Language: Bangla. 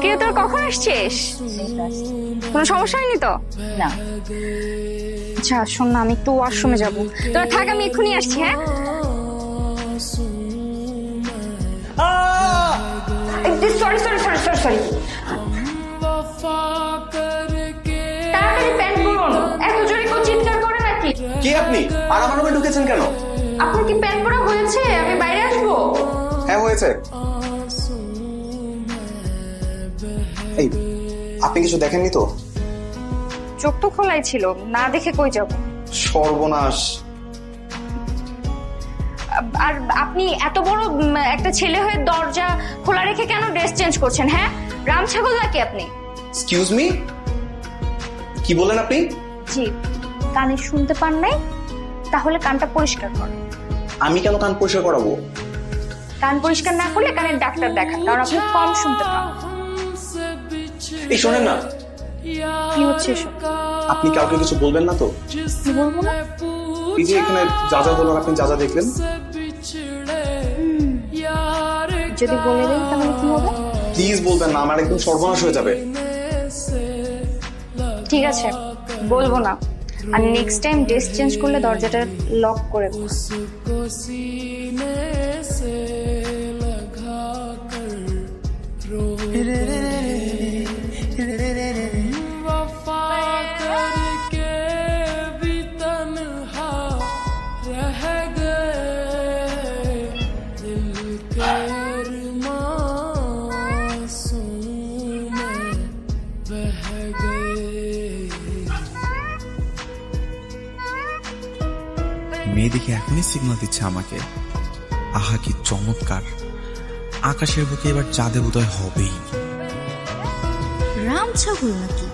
কে তোর কখন আসছিস? কোনো সমস্যা হয়নি তো? না। আচ্ছা শোন না, আমি একটু ওয়াশরুমে যাবো, তোরা থাক, আমি এক্ষুনি আসছি। হ্যাঁ sorry sorry sorry sorry sorry, তাড়াতাড়ি প্যান্ট পরুন, এত জোরে কেউ চিৎকার করে নাকি? কে আপনি? আর আমার রুমে ঢুকেছেন কেন? আপনার কি প্যান্ট পরা হয়েছে? আমি বাইরে আসবো? হ্যাঁ হয়েছে। এই আপনি কিছু দেখেননি তো? চোখ তো খোলাই ছিল, না দেখে কই যাব? সর্বনাশ। আর আপনি এত বড় একটা ছেলে হয়ে দরজা খোলা রেখে কেন ড্রেস চেঞ্জ করছেন? হ্যাঁ রাম ছাগল নাকি আপনি? এক্সকিউজ মি, কি বলেন আপনি? জি, কানে শুনতে পান নাই? তাহলে কানটা পরিষ্কার করেন। আমি কেন কান পরিষ্কার করাবো? কান পরিষ্কার না করলে কানের ডাক্তার দেখান, কারণ আপনি কম শুনতে পান। এই শোনেন না, কি হচ্ছে এসব? আপনি কাউকে কিছু বলবেন না তো? কি বলবো না? এই যে এখানে যা যা হলো আপনি যা যা দেখলেন। যদি বলে দেন তাহলে কি হবে? প্লিজ বলবেন না, আমার একদম সর্বনাশ হয়ে যাবে। ঠিক আছে বলবো না, আর নেক্সট টাইম ড্রেস চেঞ্জ করলে দরজাটা লক করে দিন। মেয়ে দেখে এখনই সিগন্যাল দিচ্ছে আমাকে। আহা কি চমৎকার! আকাশের বুকে এবার চাঁদে উদয় হবেই। রাম ছাগল নাকি?